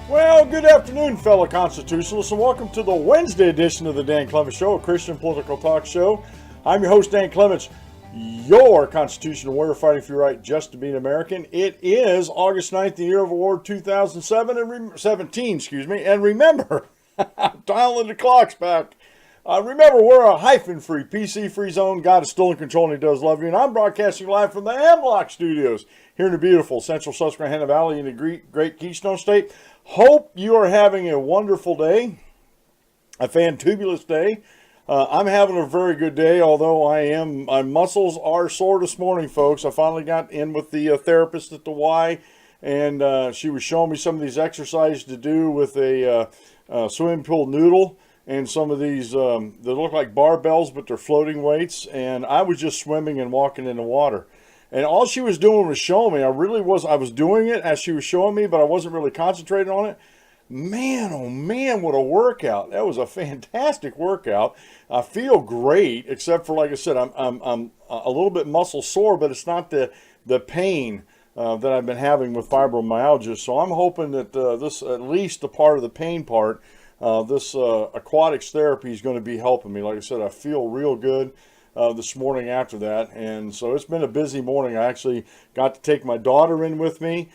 Well, good afternoon, fellow constitutionalists, and welcome to the Wednesday edition of the Dan Clements Show, a Christian political talk show. I'm your host, Dan Clements, your constitutional warrior fighting for your right just to be an American. It is August 9th, the year of our Lord 2017, and remember, I'm dialing the clocks back. Remember, we're a hyphen-free, PC-free zone. God is still in control, and He does love you. And I'm broadcasting live from the Hemlock Studios here in the beautiful central Susquehanna Valley in the great Keystone State. Hope you are having a wonderful day, a fantubulous day. I'm having a very good day, although my muscles are sore this morning, folks. I finally got in with the therapist at the Y, and she was showing me some of these exercises to do with a swimming pool noodle. And some of these, they look like barbells, but they're floating weights. And I was just swimming and walking in the water. And all she was doing was showing me. I was doing it as she was showing me, but I wasn't really concentrating on it. Man, oh man, what a workout. That was a fantastic workout. I feel great, except for, like I said, I'm a little bit muscle sore, but it's not the pain that I've been having with fibromyalgia. So I'm hoping that this, at least the part of the pain part, this aquatics therapy is going to be helping me. Like I said, I feel real good this morning after that. And so it's been a busy morning. I actually got to take my daughter in with me.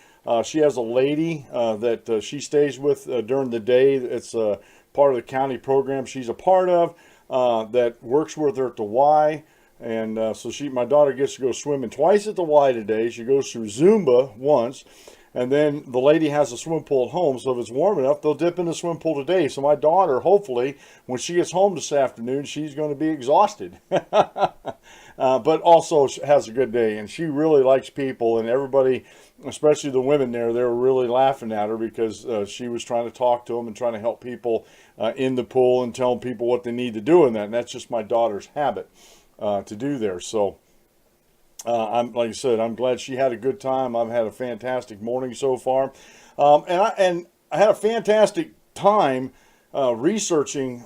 She has a lady that she stays with during the day. It's part of the county program she's a part of that works with her at the Y. And so my daughter gets to go swimming twice at the Y today. She goes through Zumba once. And then the lady has a swim pool at home, so if it's warm enough, they'll dip in the swim pool today. So my daughter, hopefully, when she gets home this afternoon, she's going to be exhausted. But also has a good day, and she really likes people, and everybody, especially the women there, they were really laughing at her because she was trying to talk to them and trying to help people in the pool and telling people what they need to do in that. And that's just my daughter's habit to do there. So like I said, I'm glad she had a good time. I've had a fantastic morning so far. And I had a fantastic time researching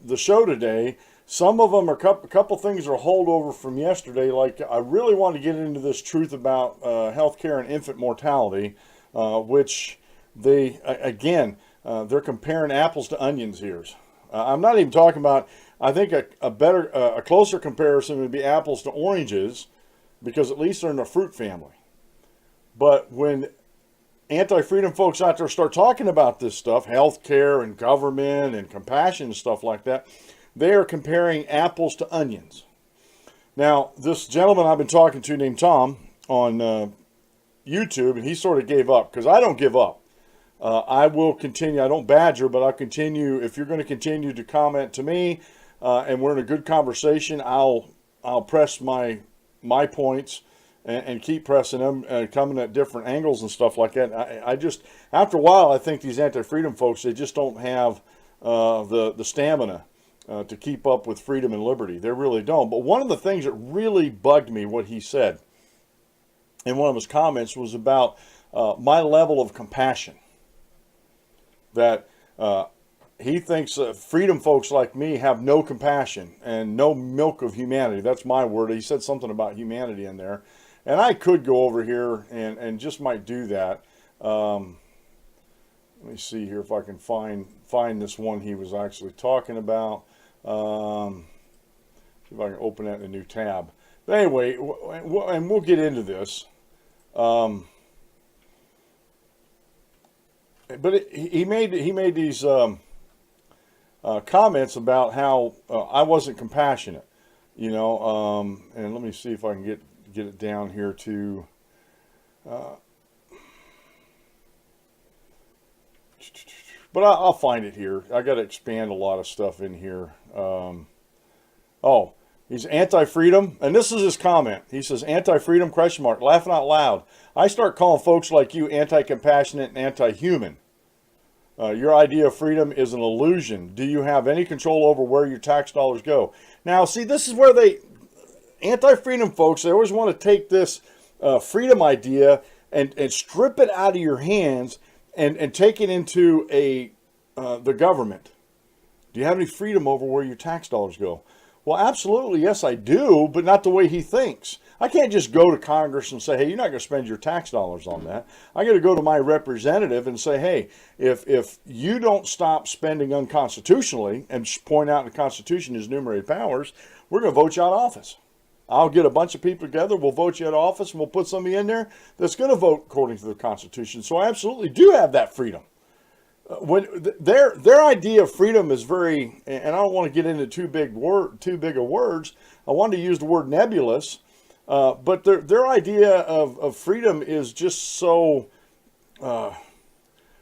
the show today. Some of them are a couple things are holdover from yesterday. Like I really want to get into this truth about healthcare and infant mortality, which they're comparing apples to onions here. I'm not even talking about, I think a closer comparison would be apples to oranges, because at least they're in the fruit family. But when anti-freedom folks out there start talking about this stuff, healthcare and government and compassion and stuff like that, they are comparing apples to onions. Now, this gentleman I've been talking to named Tom on YouTube, and he sort of gave up, because I don't give up. I will continue. I don't badger, but I'll continue. If you're going to continue to comment to me and we're in a good conversation, I'll press my points and keep pressing them, coming at different angles and stuff like that. I just, after a while, I think these anti-freedom folks, they just don't have the stamina to keep up with freedom and liberty. They really don't. But one of the things that really bugged me, what he said in one of his comments, was about my level of compassion. That he thinks freedom folks like me have no compassion and no milk of humanity. That's my word. He said something about humanity in there. And I could go over here and just might do that. Let me see here if I can find this one he was actually talking about. See if I can open that in a new tab. But anyway, and we'll get into this. But he made these comments about how I wasn't compassionate, and let me see if I can get it down here to but I'll find it here. I got to expand a lot of stuff in here. He's anti-freedom, and this is his comment. He says, anti-freedom, ? Laughing out loud. I start calling folks like you anti-compassionate and anti-human. Your idea of freedom is an illusion. Do you have any control over where your tax dollars go? Now, see, this is where anti-freedom folks, they always want to take this freedom idea and strip it out of your hands and take it into the government. Do you have any freedom over where your tax dollars go? Well, absolutely, yes, I do, but not the way he thinks. I can't just go to Congress and say, hey, you're not going to spend your tax dollars on that. I got to go to my representative and say, hey, if you don't stop spending unconstitutionally and point out in the Constitution his enumerated powers, we're going to vote you out of office. I'll get a bunch of people together, we'll vote you out of office, and we'll put somebody in there that's going to vote according to the Constitution. So I absolutely do have that freedom. When their idea of freedom is very, and I don't want to get into too big of words. I wanted to use the word nebulous, but their idea of freedom is just so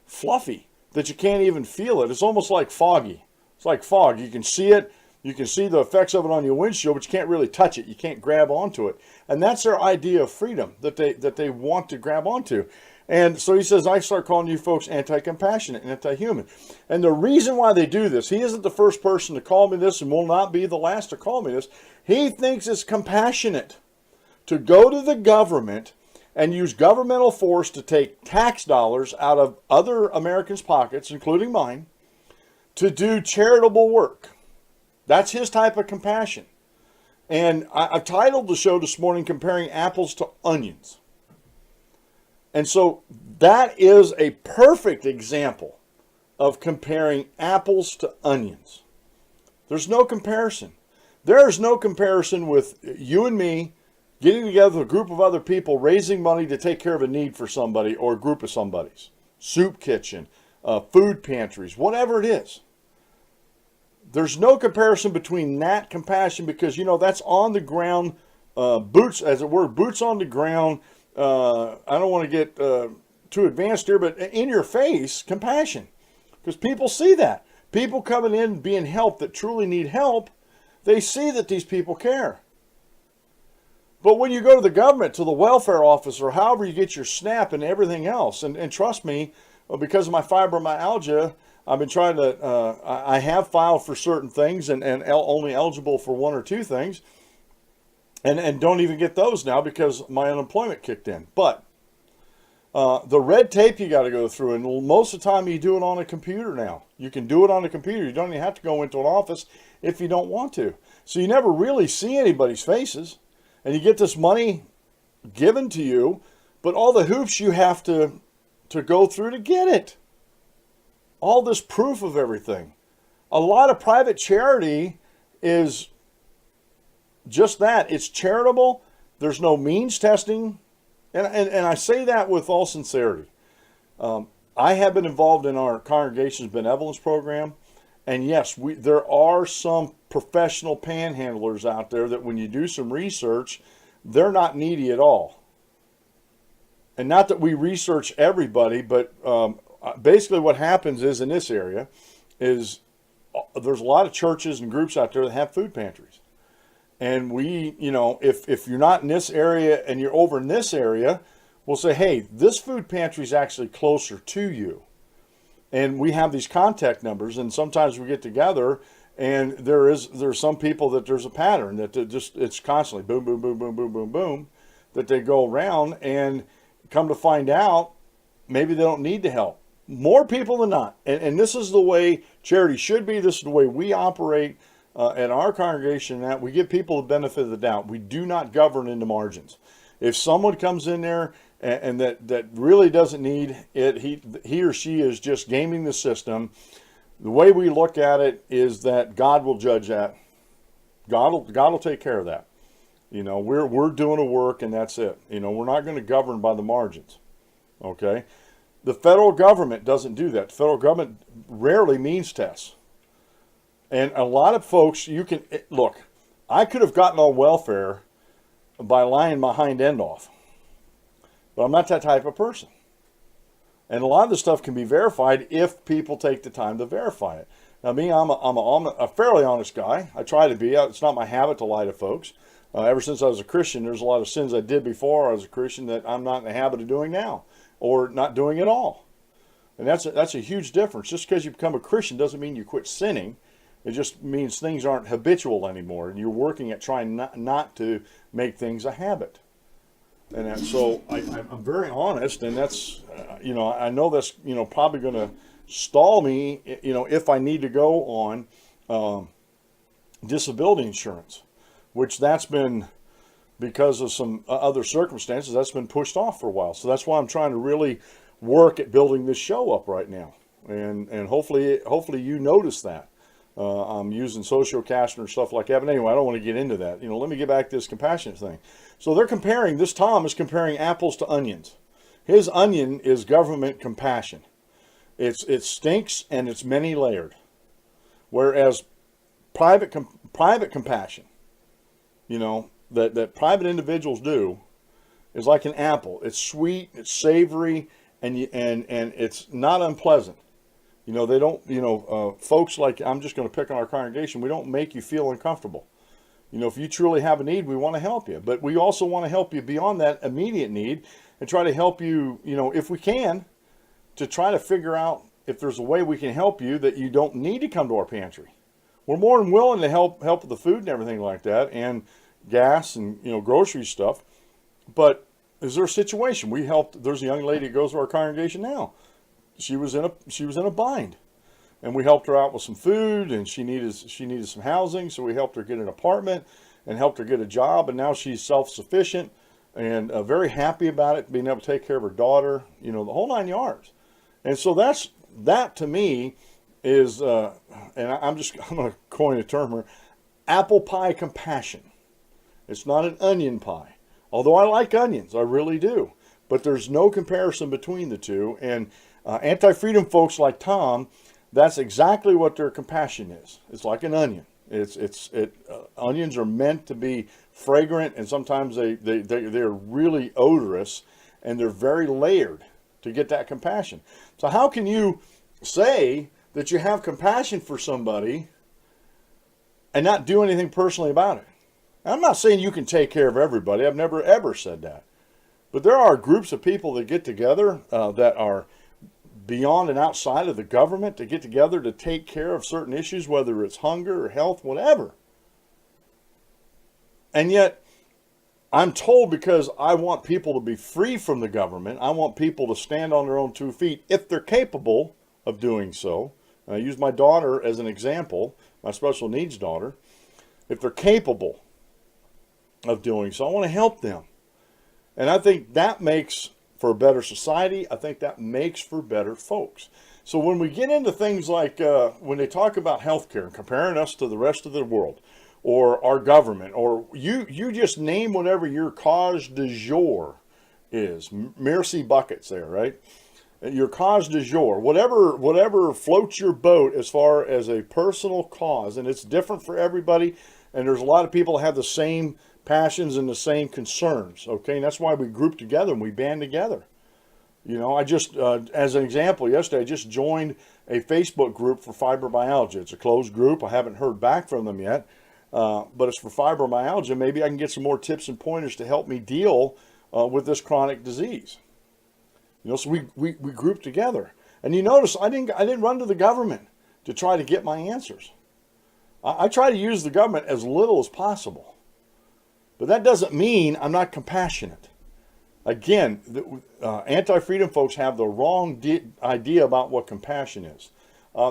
fluffy that you can't even feel it. It's almost like foggy. It's like fog. You can see it. You can see the effects of it on your windshield, but you can't really touch it. You can't grab onto it. And that's their idea of freedom that they want to grab onto. And so he says, I start calling you folks anti-compassionate and anti-human. And the reason why they do this, he isn't the first person to call me this and will not be the last to call me this. He thinks it's compassionate to go to the government and use governmental force to take tax dollars out of other Americans' pockets, including mine, to do charitable work. That's his type of compassion. And I've titled the show this morning, Comparing Apples to Onions. And so that is a perfect example of comparing apples to onions. There's no comparison. There is no comparison with you and me getting together with a group of other people, raising money to take care of a need for somebody or a group of somebody's. Soup kitchen, food pantries, whatever it is. There's no comparison between that compassion because, that's on the ground, boots, as it were, boots on the ground. I don't want to get too advanced here, but in your face, compassion. Because people see that. People coming in being helped that truly need help, they see that these people care. But when you go to the government, to the welfare office, or however you get your SNAP and everything else, and trust me, because of my fibromyalgia, I've been trying to, I have filed for certain things and only eligible for one or two things. And don't even get those now because my unemployment kicked in. But the red tape you got to go through, and most of the time you do it on a computer now. You can do it on a computer. You don't even have to go into an office if you don't want to. So you never really see anybody's faces. And you get this money given to you, but all the hoops you have to go through to get it. All this proof of everything. A lot of private charity is just that. It's charitable. There's no means testing. And I say that with all sincerity. I have been involved in our congregation's benevolence program. And yes, there are some professional panhandlers out there that when you do some research, they're not needy at all. And not that we research everybody, but basically what happens is in this area is there's a lot of churches and groups out there that have food pantries. And we, if you're not in this area and you're over in this area, we'll say, hey, this food pantry is actually closer to you. And we have these contact numbers, and sometimes we get together, and there's some people that there's a pattern that it's constantly boom, boom, boom, boom, boom, boom, boom, that they go around, and come to find out, maybe they don't need the help. More people than not. And this is the way charity should be. This is the way we operate at our congregation. That we give people the benefit of the doubt. We do not govern into margins. If someone comes in there and that really doesn't need it, he or she is just gaming the system. The way we look at it is that God will judge that. God will take care of that. We're doing a work, and that's it. We're not going to govern by the margins. Okay. The federal government doesn't do that. The federal government rarely means tests. And a lot of folks, look, I could have gotten on welfare by lying my hind end off. But I'm not that type of person. And a lot of this stuff can be verified if people take the time to verify it. Now, me, I'm a fairly honest guy. I try to be. It's not my habit to lie to folks. Ever since I was a Christian, there's a lot of sins I did before I was a Christian that I'm not in the habit of doing now, or not doing at all. And that's a huge difference. Just because you become a Christian doesn't mean you quit sinning. It just means things aren't habitual anymore, and you're working at trying not to make things a habit. And so I'm very honest, and that's, I know that's, probably going to stall me, if I need to go on disability insurance, which that's been, because of some other circumstances, that's been pushed off for a while. So that's why I'm trying to really work at building this show up right now. And hopefully you notice that. I'm using sociocast and stuff like that. But anyway, I don't want to get into that. Let me get back to this compassionate thing. So they're comparing, this Tom is comparing apples to onions. His onion is government compassion. It stinks and it's many layered. Whereas private compassion, that private individuals do, is like an apple. It's sweet, it's savory, and it's not unpleasant. They don't, folks like, I'm just going to pick on our congregation, we don't make you feel uncomfortable. If you truly have a need, we want to help you. But we also want to help you beyond that immediate need and try to help you, if we can, to try to figure out if there's a way we can help you that you don't need to come to our pantry. We're more than willing to help with the food and everything like that, and gas and grocery stuff. But is there a situation? There's a young lady that goes to our congregation now. She was in a bind, and we helped her out with some food, and she needed some housing, so we helped her get an apartment and helped her get a job, and now she's self-sufficient and very happy about it, being able to take care of her daughter, the whole 9 yards. And so that to me is, and I'm going to coin a term here, apple pie compassion. It's not an onion pie. Although I like onions, I really do. But there's no comparison between the two. And anti-freedom folks like Tom, that's exactly what their compassion is. It's like an onion. Onions are meant to be fragrant, and sometimes they're really odorous, and they're very layered to get that compassion. So how can you say that you have compassion for somebody and not do anything personally about it? I'm not saying you can take care of everybody. I've never ever said that. But there are groups of people that get together that are beyond and outside of the government, to get together to take care of certain issues, whether it's hunger or health, whatever. And yet, I'm told, because I want people to be free from the government, I want people to stand on their own 2 feet if they're capable of doing so. I use my daughter as an example, my special needs daughter. If they're capable of doing so, I want to help them. And I think that makes for a better society. I think that makes for better folks. So when we get into things like when they talk about healthcare and comparing us to the rest of the world, or our government, or you just name whatever your cause du jour is. Mercy buckets there, right? Your cause du jour, whatever floats your boat as far as a personal cause, and it's different for everybody, and there's a lot of people that have the same passions and the same concerns, okay? And that's why we group together and we band together. I just, as an example, yesterday I just joined a Facebook group for fibromyalgia. It's a closed group. I haven't heard back from them yet, but it's for fibromyalgia. Maybe I can get some more tips and pointers to help me deal with this chronic disease. So we group together. And you notice I didn't run to the government to try to get my answers. I try to use the government as little as possible. But that doesn't mean I'm not compassionate. Again, anti-freedom folks have the wrong idea about what compassion is.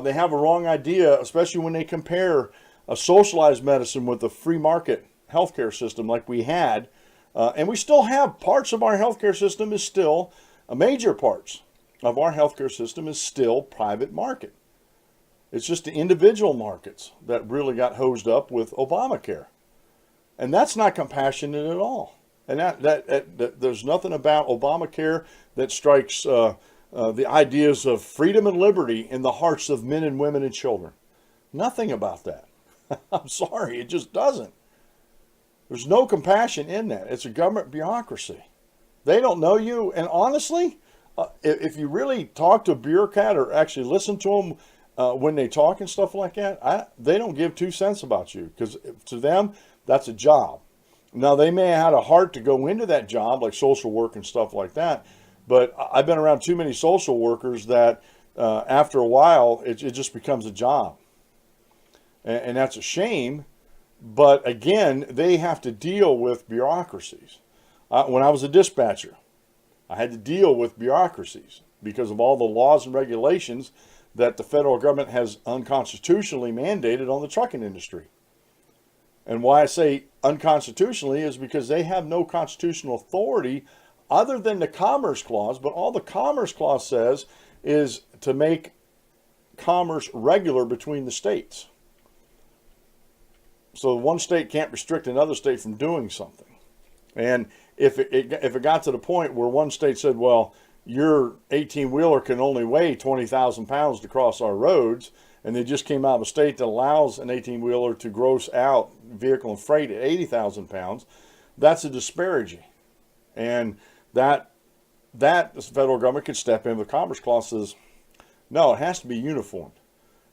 They have a wrong idea, especially when they compare a socialized medicine with a free market healthcare system like we had. And we still have parts of our healthcare system is still, major parts of our healthcare system is still private market. It's just the individual markets that really got hosed up with Obamacare. And that's not compassionate at all. And that there's nothing about Obamacare that strikes the ideas of freedom and liberty in the hearts of men and women and children. Nothing about that. I'm sorry, it just doesn't. There's no compassion in that. It's a government bureaucracy. They don't know you. And honestly, if you really talk to a bureaucrat or actually listen to them when they talk and stuff like that, they don't give 2 cents about you, because to them, that's a job. Now, they may have had a heart to go into that job, like social work and stuff like that, but I've been around too many social workers that after a while, it just becomes a job. And that's a shame, but again, they have to deal with bureaucracies. When I was a dispatcher, I had to deal with bureaucracies because of all the laws and regulations that the federal government has unconstitutionally mandated on the trucking industry. And why I say unconstitutionally is because they have no constitutional authority other than the Commerce Clause. But all the Commerce Clause says is to make commerce regular between the states. So one state can't restrict another state from doing something. And if it got to the point where one state said, well, your 18-wheeler can only weigh 20,000 pounds to cross our roads, and they just came out of a state that allows an 18-wheeler to gross out vehicle and freight at 80,000 pounds, that's a disparity. And that the federal government could step in. The Commerce Clause says, no, it has to be uniform.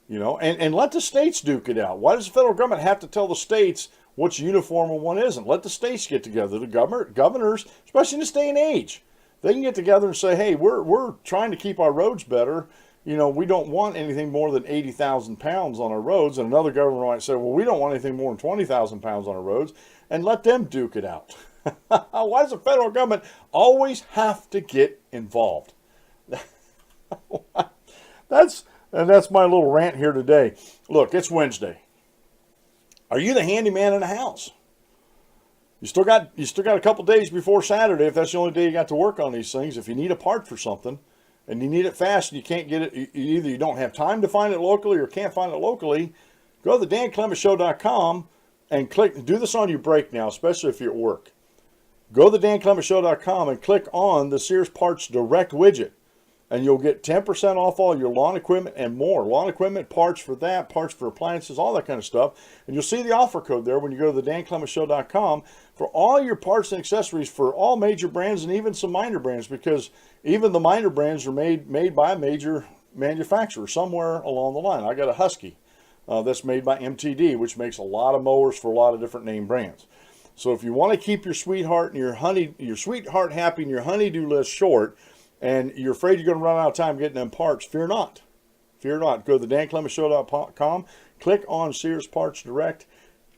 You know, and let the states duke it out. Why does the federal government have to tell the states what's uniform and what isn't? Let the states get together. The governors, especially in this day and age, they can get together and say, hey, we're trying to keep our roads better. You know, we don't want anything more than 80,000 pounds on our roads. And another governor might say, well, we don't want anything more than 20,000 pounds on our roads. And let them duke it out. Why does the federal government always have to get involved? That's my little rant here today. Look, it's Wednesday. Are you the handyman in the house? You still got a couple days before Saturday if that's the only day you got to work on these things. If you need a part for something and you need it fast and you can't get it, either you don't have time to find it locally or can't find it locally, go to the danclemenshow.com and click. Do this on your break now, especially if you're at work. Go to the danclemenshow.com and click on the Sears Parts Direct widget. And you'll get 10% off all your lawn equipment and more. Lawn equipment, parts for that, parts for appliances, all that kind of stuff. And you'll see the offer code there when you go to the danclemenshow.com for all your parts and accessories for all major brands and even some minor brands, because even the minor brands are made by a major manufacturer somewhere along the line. I got a Husky that's made by MTD, which makes a lot of mowers for a lot of different name brands. So if you want to keep your sweetheart and your sweetheart happy and your honey-do list short, and you're afraid you're going to run out of time getting them parts, fear not. Fear not. Go to the danclemenshow.com, click on Sears Parts Direct,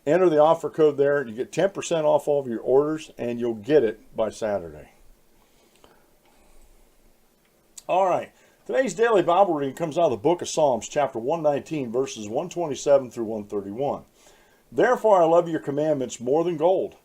enter the offer code there. You get 10% off all of your orders, and you'll get it by Saturday. All right. Today's daily Bible reading comes out of the book of Psalms, chapter 119, verses 127 through 131. Therefore I love your commandments more than gold.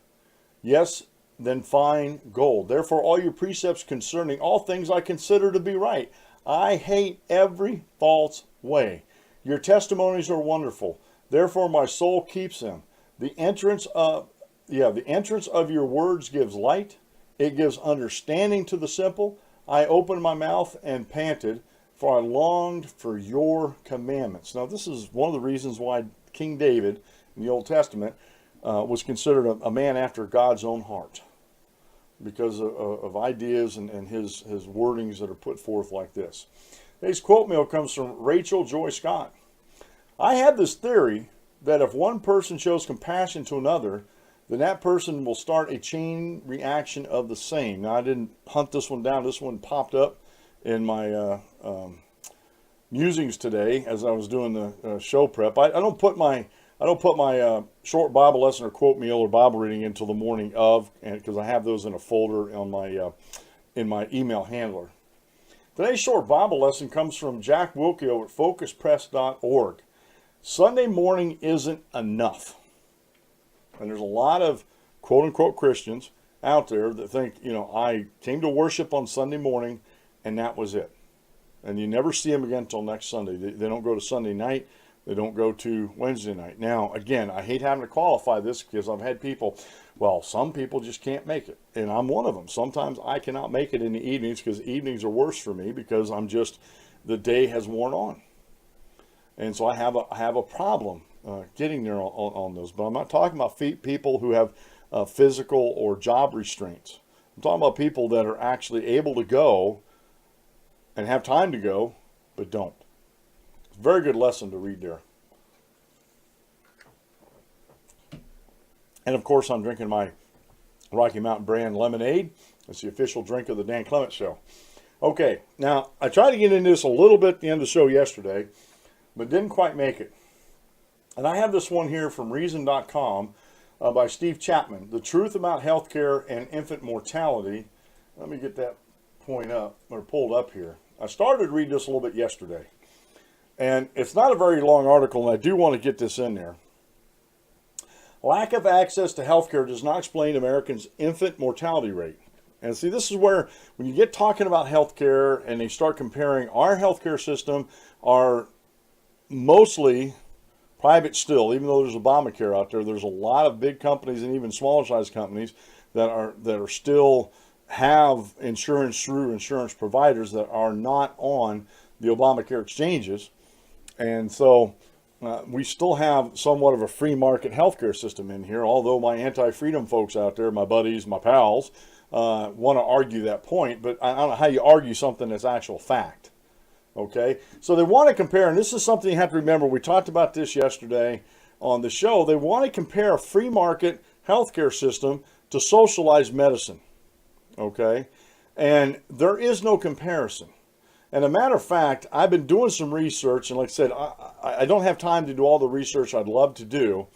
Yes, than fine gold. Therefore, all your precepts concerning all things I consider to be right. I hate every false way. Your testimonies are wonderful. Therefore, my soul keeps them. The entrance of your words gives light. It gives understanding to the simple. I opened my mouth and panted, for I longed for your commandments. Now, this is one of the reasons why King David in the Old Testament was considered a man after God's own heart, because of ideas and his wordings that are put forth like this. Today's quote meal comes from Rachel Joy Scott. I have this theory that if one person shows compassion to another, then that person will start a chain reaction of the same. Now, I didn't hunt this one down. This one popped up in my musings today as I was doing the show prep. I don't put my short Bible lesson or quote meal or Bible reading until the morning of, and because I have those in a folder on my in my email handler. Today's short Bible lesson comes from Jack Wilkie at focuspress.org. Sunday morning isn't enough. And there's a lot of quote-unquote Christians out there that think, I came to worship on Sunday morning and that was it. And you never see them again until next Sunday. They don't go to Sunday night. They don't go to Wednesday night. Now, again, I hate having to qualify this because I've had people, some people just can't make it. And I'm one of them. Sometimes I cannot make it in the evenings because evenings are worse for me because the day has worn on. And so I have a problem getting there on those. But I'm not talking about people who have physical or job restraints. I'm talking about people that are actually able to go and have time to go, but don't. It's a very good lesson to read there. And of course, I'm drinking my Rocky Mountain brand lemonade. It's the official drink of the Dan Clements Show. Okay, now I tried to get into this a little bit at the end of the show yesterday, but didn't quite make it. And I have this one here from Reason.com by Steve Chapman, The Truth About Healthcare and Infant Mortality. Let me get that point up, or pulled up here. I started to read this a little bit yesterday. And it's not a very long article, and I do want to get this in there. Lack of access to health care does not explain Americans' infant mortality rate. And see, this is where, when you get talking about health care and they start comparing our health care system, are mostly private still, even though there's Obamacare out there, there's a lot of big companies and even smaller size companies that are still have insurance through insurance providers that are not on the Obamacare exchanges. And so we still have somewhat of a free market healthcare system in here, although my anti-freedom folks out there, my buddies, my pals, want to argue that point, but I don't know how you argue something that's actual fact. Okay, so they want to compare, and this is something you have to remember. We talked about this yesterday on the show. They want to compare a free market healthcare system to socialized medicine. Okay, and there is no comparison. And a matter of fact, I've been doing some research, and like I said, I don't have time to do all the research I'd love to do,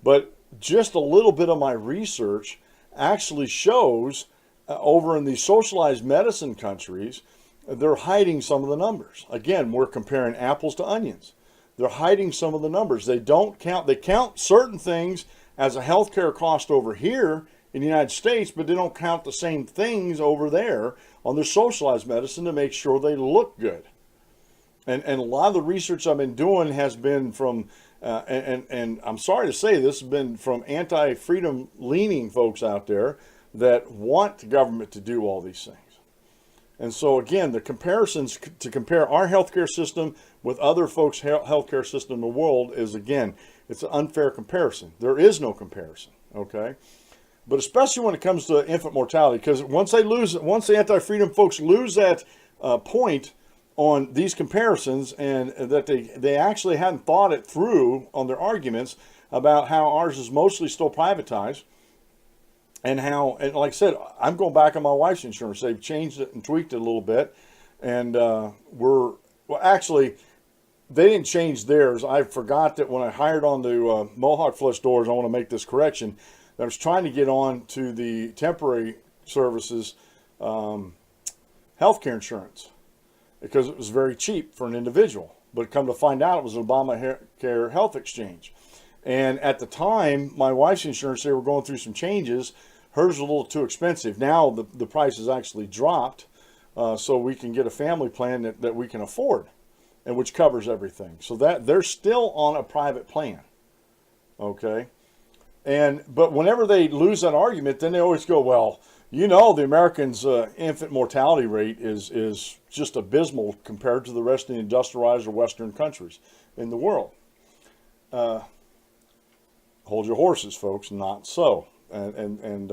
but just a little bit of my research actually shows over in the socialized medicine countries, they're hiding some of the numbers. Again, we're comparing apples to onions. They're hiding some of the numbers. They count certain things as a healthcare cost over here in the United States, but they don't count the same things over there on their socialized medicine to make sure they look good. And a lot of the research I've been doing has been from, and I'm sorry to say this, has been from anti-freedom leaning folks out there that want the government to do all these things. And so again, the comparisons to compare our healthcare system with other folks' healthcare system in the world is, again, it's an unfair comparison. There is no comparison, okay? But especially when it comes to infant mortality, because once the anti-freedom folks lose that point on these comparisons, and that they actually hadn't thought it through on their arguments about how ours is mostly still privatized, and like I said, I'm going back on my wife's insurance. They've changed it and tweaked it a little bit, and actually, they didn't change theirs. I forgot that when I hired on the Mohawk Flush Doors, I want to make this correction. I was trying to get on to the temporary services healthcare insurance because it was very cheap for an individual. But come to find out, it was an Obamacare health exchange. And at the time, my wife's insurance, they were going through some changes. Hers was a little too expensive. Now the price has actually dropped, so we can get a family plan that we can afford, and which covers everything. So that they're still on a private plan, okay? But whenever they lose that argument, then they always go, well, you know, the Americans' infant mortality rate is just abysmal compared to the rest of the industrialized or Western countries in the world. Hold your horses, folks. Not so. And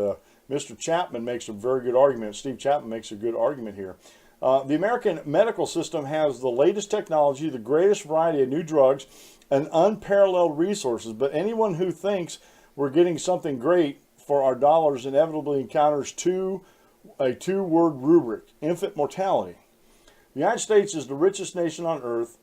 Mr. Chapman makes a very good argument. Steve Chapman makes a good argument here. The American medical system has the latest technology, the greatest variety of new drugs, and unparalleled resources. But anyone who thinks we're getting something great for our dollars inevitably encounters a two-word rubric: infant mortality. The United States is the richest nation on earth,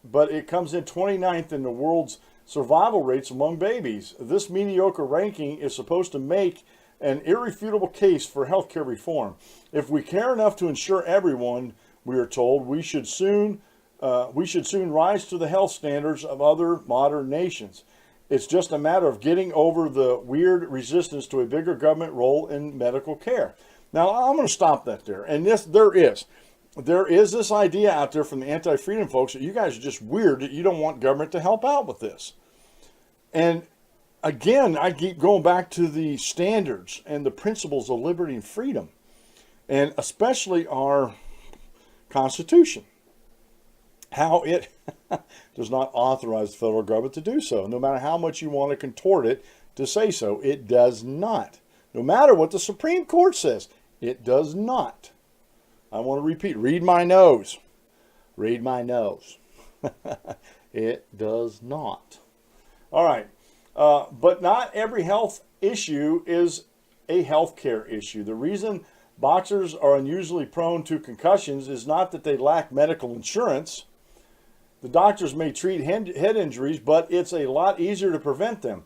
but it comes in 29th in the world's survival rates among babies. This mediocre ranking is supposed to make an irrefutable case for healthcare reform. If we care enough to insure everyone, we are told, we should soon rise to the health standards of other modern nations. It's just a matter of getting over the weird resistance to a bigger government role in medical care. Now, I'm going to stop that there. And there is this idea out there from the anti-freedom folks that you guys are just weird, that you don't want government to help out with this. And again, I keep going back to the standards and the principles of liberty and freedom, and especially our Constitution. How it does not authorize the federal government to do so. No matter how much you want to contort it to say so, it does not. No matter what the Supreme Court says, it does not. I want to repeat, read my nose. Read my nose. It does not. All right. But not every health issue is a health care issue. The reason boxers are unusually prone to concussions is not that they lack medical insurance. The doctors may treat head injuries, but it's a lot easier to prevent them.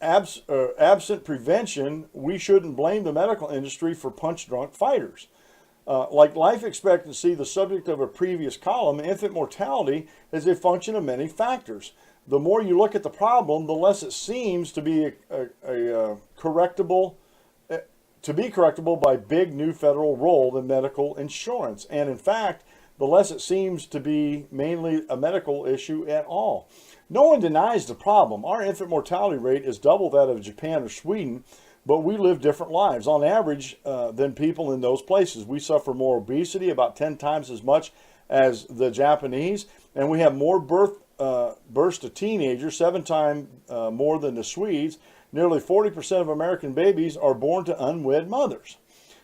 Absent prevention, we shouldn't blame the medical industry for punch-drunk fighters. Like life expectancy, the subject of a previous column, infant mortality is a function of many factors. the more you look at the problem, the less it seems to be correctable, to be correctable by big new federal role in medical insurance. And in fact, the less it seems to be mainly a medical issue at all. No one denies the problem. Our infant mortality rate is double that of Japan or Sweden, but we live different lives on average than people in those places. We suffer more obesity, about 10 times as much as the Japanese, and we have more births to teenagers, 7 times more than the Swedes. Nearly 40% of American babies are born to unwed mothers.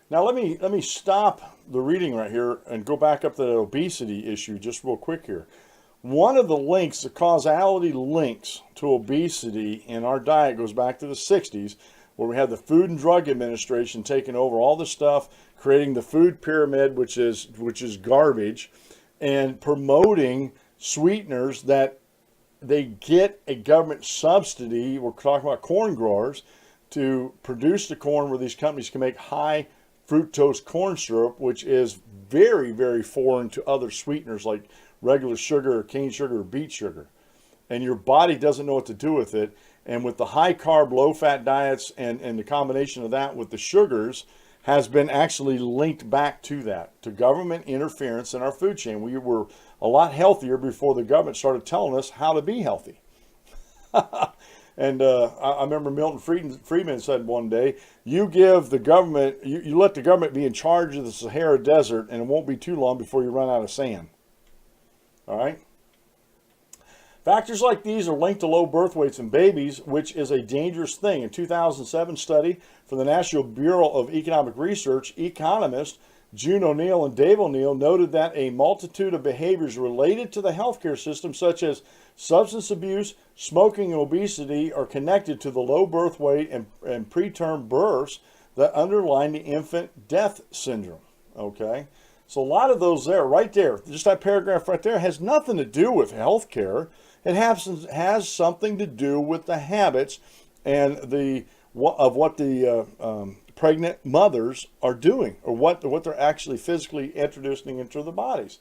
Now let me stop the reading right here and go back up to that obesity issue just real quick here. One of the links, the causality links to obesity in our diet goes back to the 60s, where we had the Food and Drug Administration taking over all the stuff, creating the food pyramid, which is garbage, and promoting sweeteners that they get a government subsidy. We're talking about corn growers to produce the corn, where these companies can make high fructose corn syrup, which is very, very foreign to other sweeteners like regular sugar or cane sugar or beet sugar. And your body doesn't know what to do with it. And with the high carb, low fat diets and the combination of that with the sugars has been actually linked back to that, to government interference in our food chain. We were a lot healthier before the government started telling us how to be healthy. And I remember Milton Friedman said one day, you give the government, you let the government be in charge of the Sahara Desert, and it won't be too long before you run out of sand. All right? Factors like these are linked to low birth weights in babies, which is a dangerous thing. In a 2007 study from the National Bureau of Economic Research, economists June O'Neill and Dave O'Neill noted that a multitude of behaviors related to the healthcare system, such as substance abuse, smoking, and obesity, are connected to the low birth weight and preterm births that underline the infant death syndrome. Okay? So a lot of those there, right there, just that paragraph right there, has nothing to do with healthcare. It has something to do with the habits and what the pregnant mothers are doing, or what they're actually physically introducing into their bodies.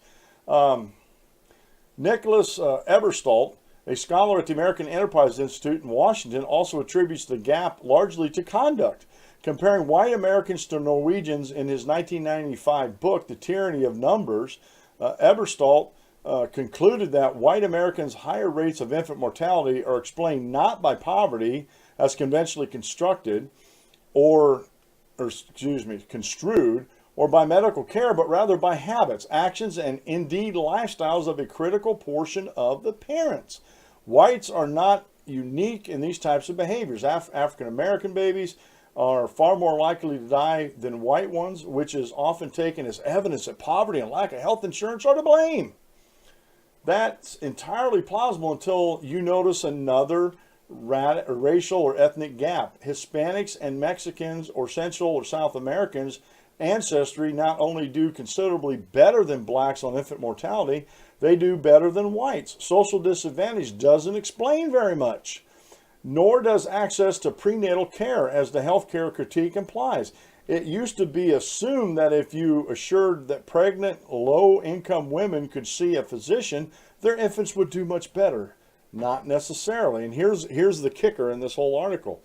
Nicholas Eberstadt, a scholar at the American Enterprise Institute in Washington, also attributes the gap largely to conduct. Comparing white Americans to Norwegians in his 1995 book, The Tyranny of Numbers, Eberstadt concluded that white Americans' higher rates of infant mortality are explained not by poverty, as conventionally constructed, construed, or by medical care, but rather by habits, actions, and indeed lifestyles of a critical portion of the parents. Whites are not unique in these types of behaviors. African American babies are far more likely to die than white ones, which is often taken as evidence that poverty and lack of health insurance are to blame. That's entirely plausible until you notice another racial or ethnic gap. Hispanics and Mexicans or Central or South Americans' ancestry not only do considerably better than blacks on infant mortality, they do better than whites. Social disadvantage doesn't explain very much, nor does access to prenatal care, as the healthcare critique implies. It used to be assumed that if you assured that pregnant, low-income women could see a physician, their infants would do much better. Not necessarily. And here's the kicker in this whole article.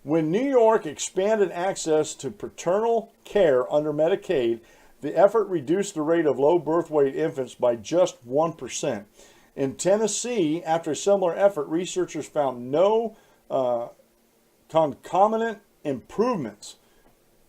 When New York expanded access to paternal care under Medicaid, the effort reduced the rate of low birth weight infants by just 1%. In Tennessee, after a similar effort, researchers found no concomitant improvements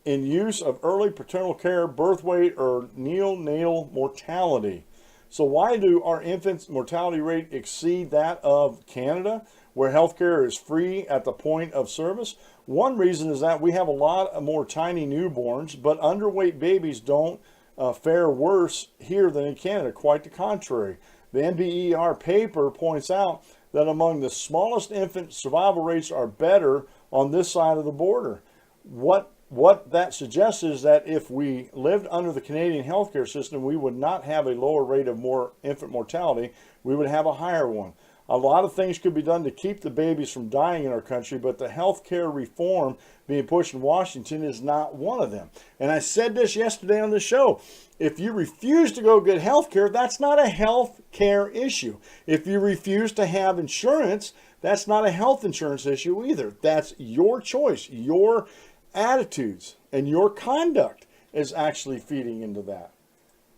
in use of early paternal care, birth weight, or neonatal mortality. So why do our infants' mortality rate exceed that of Canada, where healthcare is free at the point of service? One reason is that we have a lot more tiny newborns, but underweight babies don't fare worse here than in Canada. Quite the contrary. The NBER paper points out that among the smallest infant survival rates are better on this side of the border. What that suggests is that if we lived under the Canadian healthcare system, we would not have a lower rate of infant mortality. We would have a higher one. A lot of things could be done to keep the babies from dying in our country, but the health care reform being pushed in Washington is not one of them. And I said this yesterday on the show. If you refuse to go get health care, that's not a health care issue. If you refuse to have insurance, that's not a health insurance issue either. That's your choice. Your attitudes and your conduct is actually feeding into that.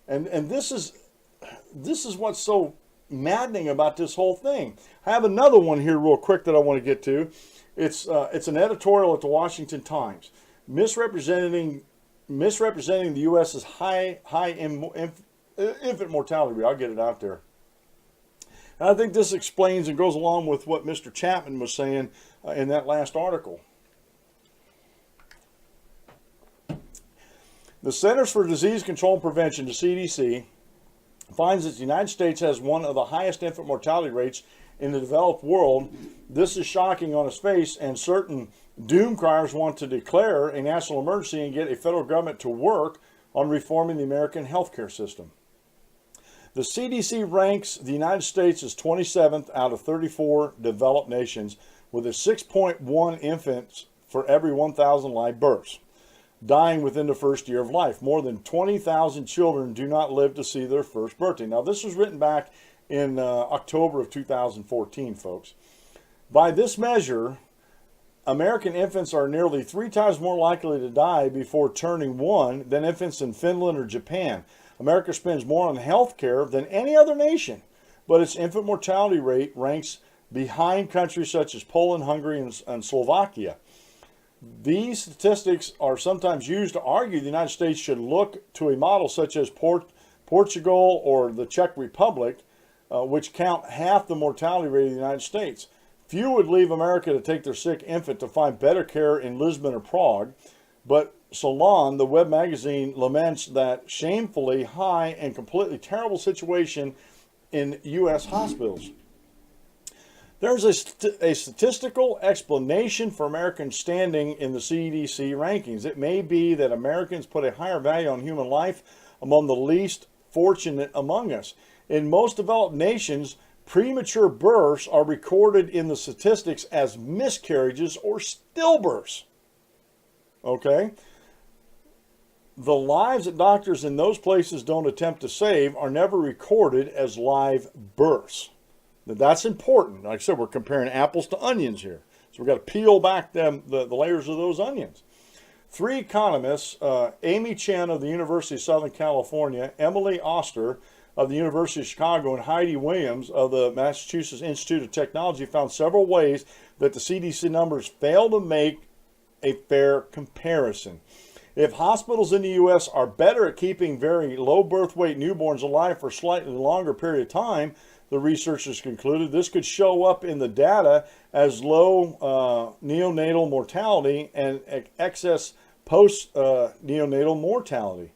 And this is what's so maddening about this whole thing. I have another one here real quick that I want to get to. It's an editorial at the Washington Times misrepresenting the U.S.'s high infant mortality rate. I'll get it out there. And I think this explains and goes along with what Mr. Chapman was saying in that last article. The Centers for Disease Control and Prevention, the CDC, finds that the United States has one of the highest infant mortality rates in the developed world. This is shocking on its face, and certain doom criers want to declare a national emergency and get a federal government to work on reforming the American healthcare system. The CDC ranks the United States as 27th out of 34 developed nations, with a 6.1 infants for every 1,000 live births dying within the first year of life. More than 20,000 children do not live to see their first birthday. Now, this was written back in October of 2014, folks. By this measure, American infants are nearly 3 times more likely to die before turning 1 than infants in Finland or Japan. America spends more on health care than any other nation, but its infant mortality rate ranks behind countries such as Poland, Hungary, and Slovakia. These statistics are sometimes used to argue the United States should look to a model such as Portugal or the Czech Republic, which count half the mortality rate of the United States. Few would leave America to take their sick infant to find better care in Lisbon or Prague, but Salon, the web magazine, laments that shamefully high and completely terrible situation in U.S. hospitals. There's a statistical explanation for Americans standing in the CDC rankings. It may be that Americans put a higher value on human life among the least fortunate among us. In most developed nations, premature births are recorded in the statistics as miscarriages or stillbirths. Okay? The lives that doctors in those places don't attempt to save are never recorded as live births. Now, that's important. Like I said, we're comparing apples to onions here. So we've got to peel back the layers of those onions. 3 economists, Amy Chen of the University of Southern California, Emily Oster of the University of Chicago, and Heidi Williams of the Massachusetts Institute of Technology, found several ways that the CDC numbers fail to make a fair comparison. If hospitals in the U.S. are better at keeping very low birth weight newborns alive for a slightly longer period of time, the researchers concluded this could show up in the data as low neonatal mortality and excess post-neonatal mortality.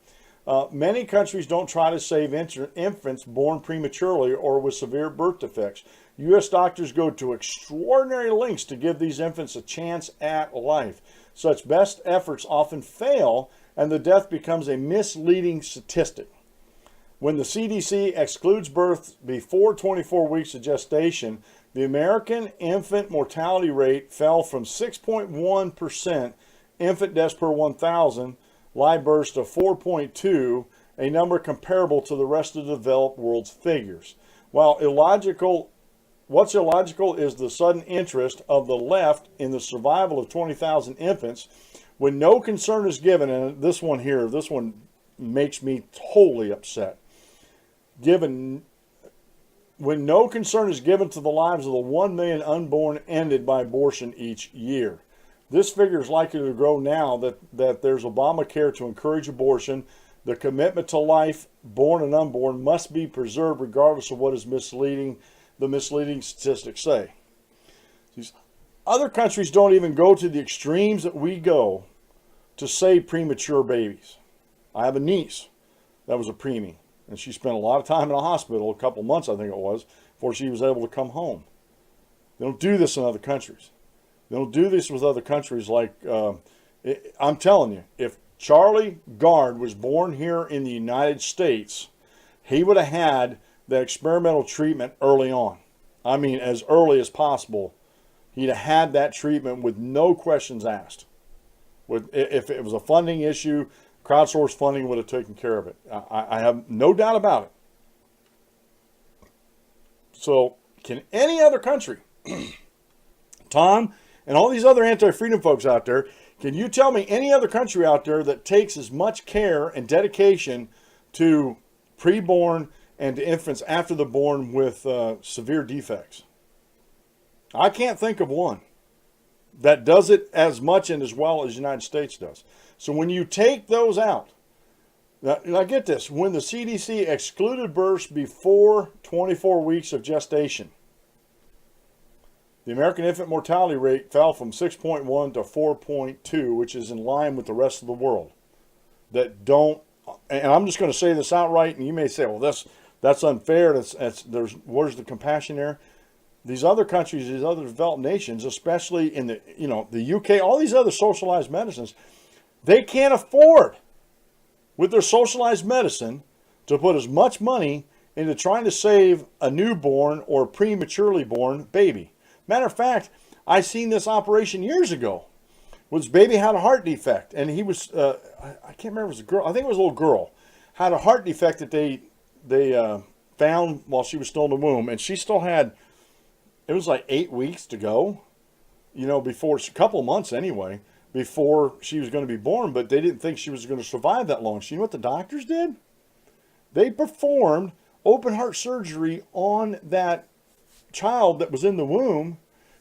Many countries don't try to save infants born prematurely or with severe birth defects. U.S. doctors go to extraordinary lengths to give these infants a chance at life. Such best efforts often fail, and the death becomes a misleading statistic. When the CDC excludes births before 24 weeks of gestation, the American infant mortality rate fell from 6.1% infant deaths per 1,000 live births to 4.2, a number comparable to the rest of the developed world's figures. While what's illogical is the sudden interest of the left in the survival of 20,000 infants when no concern is given, and this one makes me totally upset. When no concern is given to the lives of the 1 million unborn ended by abortion each year. This figure is likely to grow now that there's Obamacare to encourage abortion. The commitment to life, born and unborn, must be preserved regardless of what is the misleading statistics say. These other countries don't even go to the extremes that we go to save premature babies. I have a niece that was a preemie, and she spent a lot of time in a hospital, a couple months I think it was, before she was able to come home. They don't do this in other countries. They don't do this with other countries like, I'm telling you, if Charlie Gard was born here in the United States, he would have had that experimental treatment early on. I mean, as early as possible, he'd have had that treatment with no questions asked. If it was a funding issue, crowdsourced funding would have taken care of it. I have no doubt about it. So, can any other country, Tom, and all these other anti-freedom folks out there, can you tell me any other country out there that takes as much care and dedication to preborn and to infants after they're born with severe defects? I can't think of one that does it as much and as well as the United States does. So when you take those out, now get this, when the CDC excluded births before 24 weeks of gestation, the American infant mortality rate fell from 6.1 to 4.2, which is in line with the rest of the world that don't, and I'm just going to say this outright, and you may say, well, that's unfair. Where's the compassion there? These other countries, these other developed nations, especially in the UK, all these other socialized medicines, they can't afford, with their socialized medicine, to put as much money into trying to save a newborn or prematurely born baby. Matter of fact, I seen this operation years ago. This baby had a heart defect, and he was, I can't remember if it was a girl, I think it was a little girl, had a heart defect that they found while she was still in the womb, and she still had, it was like 8 weeks to go, before, a couple of months anyway, before she was going to be born, but they didn't think she was going to survive that long. So you know what the doctors did? They performed open heart surgery on that child that was in the womb,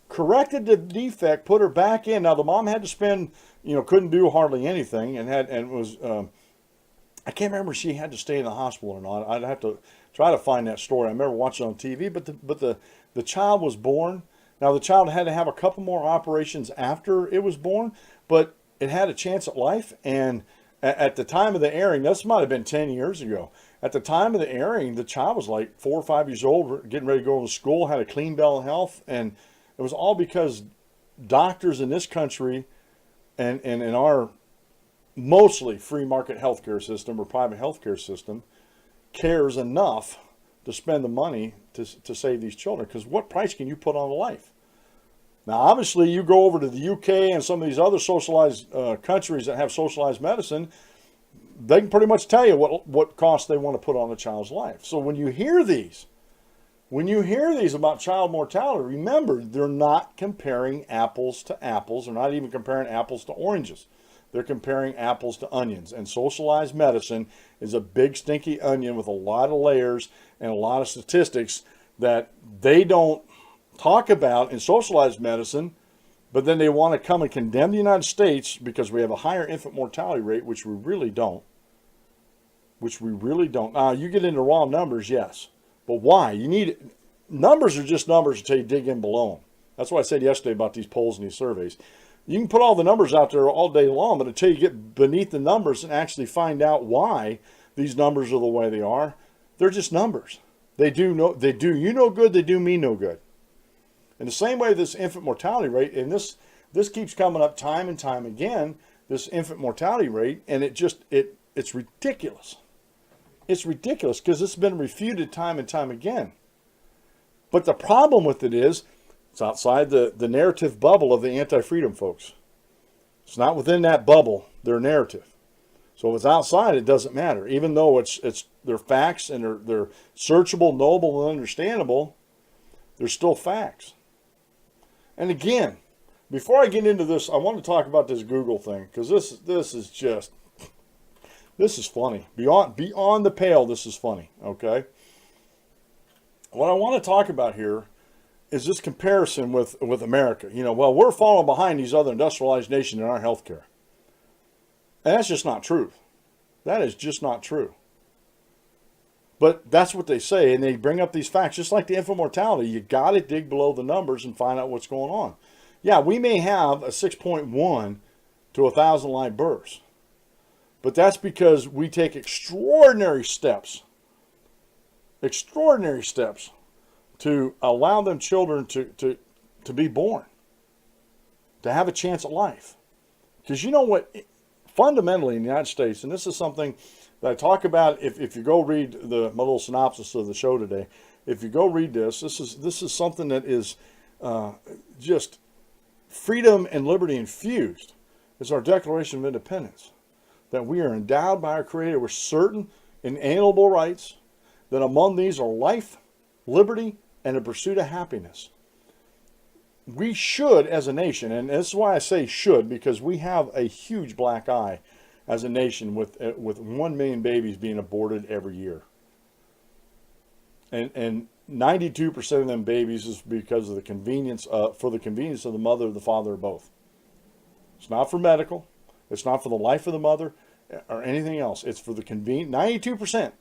corrected the defect, put her back in. Now the mom had to spend, couldn't do hardly anything, and was, I can't remember if she had to stay in the hospital or not. I'd have to try to find that story. I remember watching it on TV, but the child was born. Now the child had to have a couple more operations after it was born, but it had a chance at life. And at the time of the airing, this might have been 10 years ago. At the time of the airing, the child was like 4 or 5 years old, getting ready to go to school, had a clean bill of health, and it was all because doctors in this country and in our mostly free market healthcare system or private healthcare system cares enough to spend the money to save these children. Because what price can you put on a life? Now, obviously, you go over to the UK and some of these other socialized countries that have socialized medicine, they can pretty much tell you what cost they want to put on a child's life. So when you hear these about child mortality, remember, they're not comparing apples to apples. They're not even comparing apples to oranges. They're comparing apples to onions. And socialized medicine is a big stinky onion with a lot of layers and a lot of statistics that they don't talk about in socialized medicine, but then they want to come and condemn the United States because we have a higher infant mortality rate, which we really don't. Now, you get into raw numbers, yes. But why? Numbers are just numbers until you dig in below them. That's what I said yesterday about these polls and these surveys. You can put all the numbers out there all day long, but until you get beneath the numbers and actually find out why these numbers are the way they are, they're just numbers. They do you no good, they do me no good. In the same way, this infant mortality rate, and this keeps coming up time and time again, this infant mortality rate, and it's ridiculous. It's ridiculous because it's been refuted time and time again. But the problem with it is, it's outside the narrative bubble of the anti-freedom folks. It's not within that bubble, their narrative. So if it's outside, it doesn't matter. Even though they're facts and they're searchable, knowable, and understandable, they're still facts. And again, before I get into this, I want to talk about this Google thing, because this is funny. Beyond the pale, this is funny, okay? What I want to talk about here is this comparison with America. We're falling behind these other industrialized nations in our healthcare. And that's just not true. That is just not true. But that's what they say, and they bring up these facts. Just like the infant mortality, you got to dig below the numbers and find out what's going on. Yeah, we may have a 6.1 to 1,000 live births. But that's because we take extraordinary steps to allow them children to be born, to have a chance at life. Because you know what, fundamentally in the United States, and this is something that I talk about if you go read my little synopsis of the show today, if you go read this is something that is just freedom and liberty infused. It's our Declaration of Independence, that we are endowed by our Creator with certain inalienable rights, that among these are life, liberty, and the pursuit of happiness. We should, as a nation, and this is why I say should, because we have a huge black eye as a nation with 1 million babies being aborted every year. And 92% of them babies is because of the convenience, for the convenience of the mother or the father or both. It's not for medical. It's not for the life of the mother or anything else. It's for the convenience. 92%.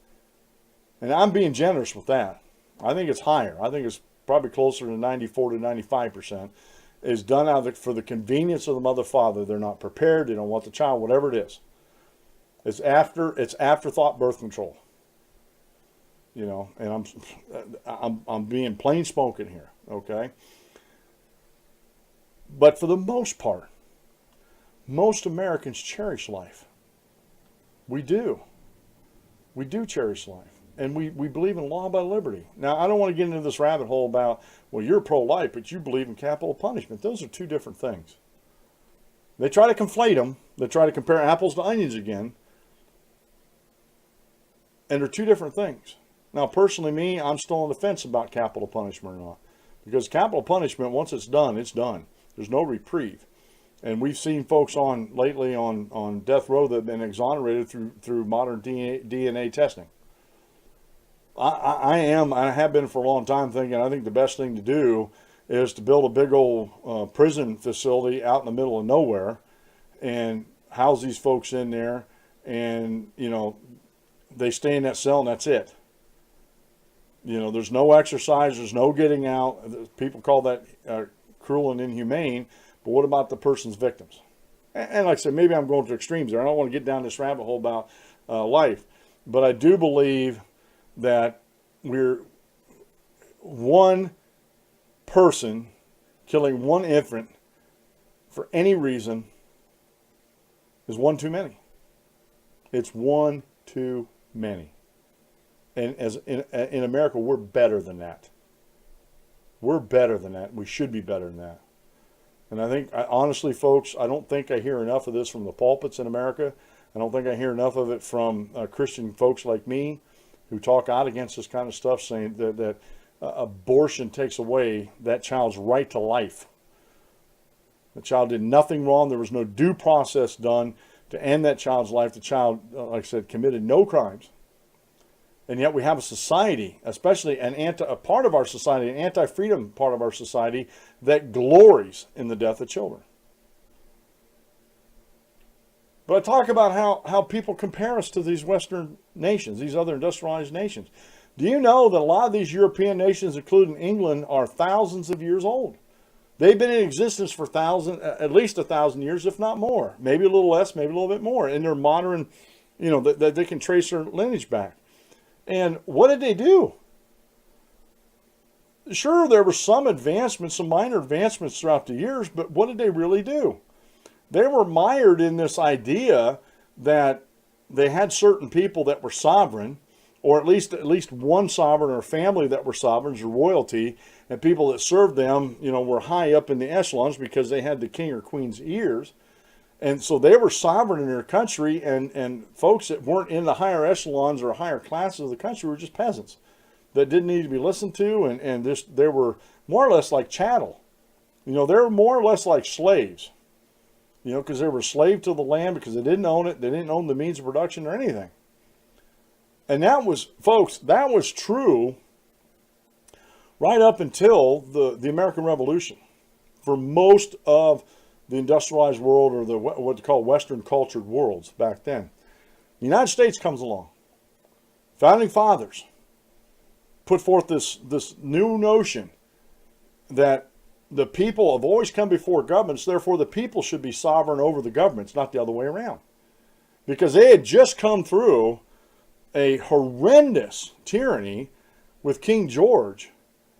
And I'm being generous with that. I think it's higher. I think it's probably closer to 94 to 95%. Is done for the convenience of the mother, father. They're not prepared. They don't want the child, whatever it is. It's afterthought birth control. You know, and I'm being plain spoken here, okay? But for the most part, most Americans cherish life. We do. We do cherish life. And we believe in law by liberty. Now, I don't want to get into this rabbit hole about, well, you're pro-life, but you believe in capital punishment. Those are two different things. They try to conflate them. They try to compare apples to onions again. And they're two different things. Now, personally, me, I'm still on the fence about capital punishment or not. Because capital punishment, once it's done, it's done. There's no reprieve. And we've seen folks lately on death row that have been exonerated through modern DNA testing. I have been for a long time thinking I think the best thing to do is to build a big old prison facility out in the middle of nowhere and house these folks in there, and, you know, they stay in that cell and that's it. You know, there's no exercise, there's no getting out. People call that cruel and inhumane, but what about the person's victims? And like I said, maybe I'm going to extremes there. I don't want to get down this rabbit hole about life, but I do believe that we're one person killing one infant for any reason is one too many. It's one too many. And as in America, we're better than that. We're better than that. We should be better than that. And I think, honestly, folks, I don't think I hear enough of this from the pulpits in America. I don't think I hear enough of it from Christian folks like me who talk out against this kind of stuff, saying that abortion takes away that child's right to life. The child did nothing wrong. There was no due process done to end that child's life. The child, like I said, committed no crimes. And yet we have a society, especially a part of our society, an anti-freedom part of our society, that glories in the death of children. But I talk about how people compare us to these Western nations, these other industrialized nations. Do you know that a lot of these European nations, including England, are thousands of years old? They've been in existence for at least 1,000 years, if not more. Maybe a little less, maybe a little bit more. And they're modern, you know, that they can trace their lineage back. And what did they do? Sure, there were some advancements, some minor advancements throughout the years, but what did they really do? They were mired in this idea that they had certain people that were sovereign, or at least one sovereign or family that were sovereigns or royalty, and people that served them, you know, were high up in the echelons because they had the king or queen's ears. And so they were sovereign in their country, and folks that weren't in the higher echelons or higher classes of the country were just peasants that didn't need to be listened to, and they were more or less like chattel. You know, they were more or less like slaves. You know, because they were slave to the land because they didn't own it. They didn't own the means of production or anything. And that was, folks, that was true right up until the American Revolution. For most of the industrialized world, or what they call Western cultured worlds back then. The United States comes along. Founding fathers put forth this new notion that the people have always come before governments, therefore the people should be sovereign over the governments, not the other way around. Because they had just come through a horrendous tyranny with King George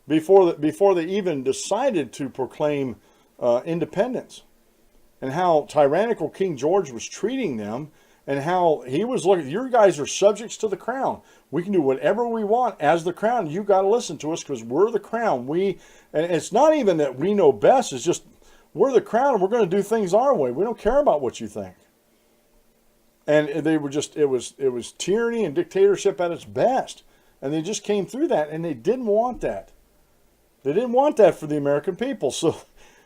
before they even decided to proclaim independence. And how tyrannical King George was treating them, and how he was looking. Your guys are subjects to the crown. We can do whatever we want as the crown. You got to listen to us because we're the crown. And it's not even that we know best. It's just we're the crown and we're going to do things our way. We don't care about what you think. And they were just, it was tyranny and dictatorship at its best. And they just came through that, and they didn't want that. They didn't want that for the American people. So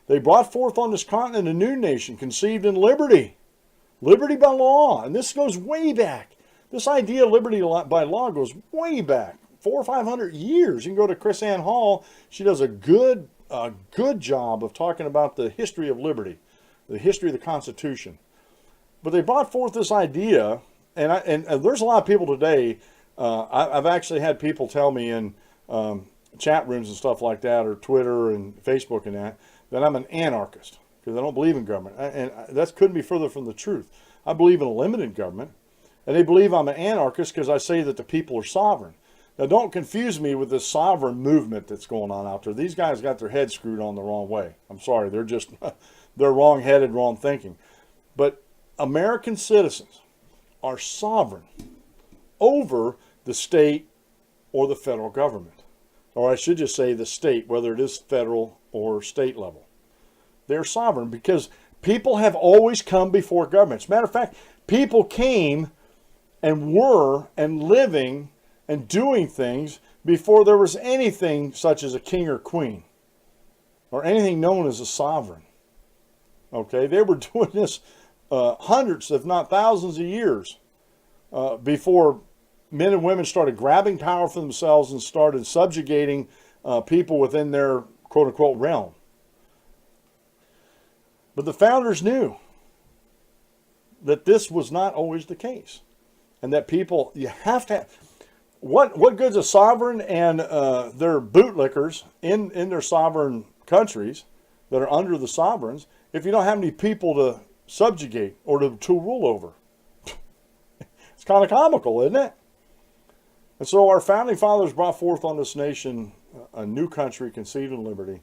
they brought forth on this continent a new nation conceived in liberty. Liberty by law. And this goes way back. This idea of liberty by law goes way back. 400 or 500 years. You can go to Chris Ann Hall. She does a good job of talking about the history of liberty, the history of the Constitution. But they brought forth this idea, and there's a lot of people today. I've actually had people tell me in chat rooms and stuff like that, or Twitter and Facebook and that I'm an anarchist because I don't believe in government. And that couldn't be further from the truth. I believe in a limited government, and they believe I'm an anarchist because I say that the people are sovereign. Now, don't confuse me with this sovereign movement that's going on out there. These guys got their heads screwed on the wrong way. I'm sorry, they're wrong-headed, wrong thinking. But American citizens are sovereign over the state or the federal government. Or I should just say the state, whether it is federal or state level. They're sovereign because people have always come before governments. Matter of fact, people came and were and living and doing things before there was anything such as a king or queen or anything known as a sovereign. Okay, they were doing this hundreds, if not thousands of years before men and women started grabbing power for themselves and started subjugating people within their quote-unquote realm. But the founders knew that this was not always the case. And that people, you have to have, what good's a sovereign and their bootlickers in their sovereign countries that are under the sovereigns if you don't have any people to subjugate or to rule over? It's kind of comical, isn't it? And so our founding fathers brought forth on this nation a new country conceived in liberty.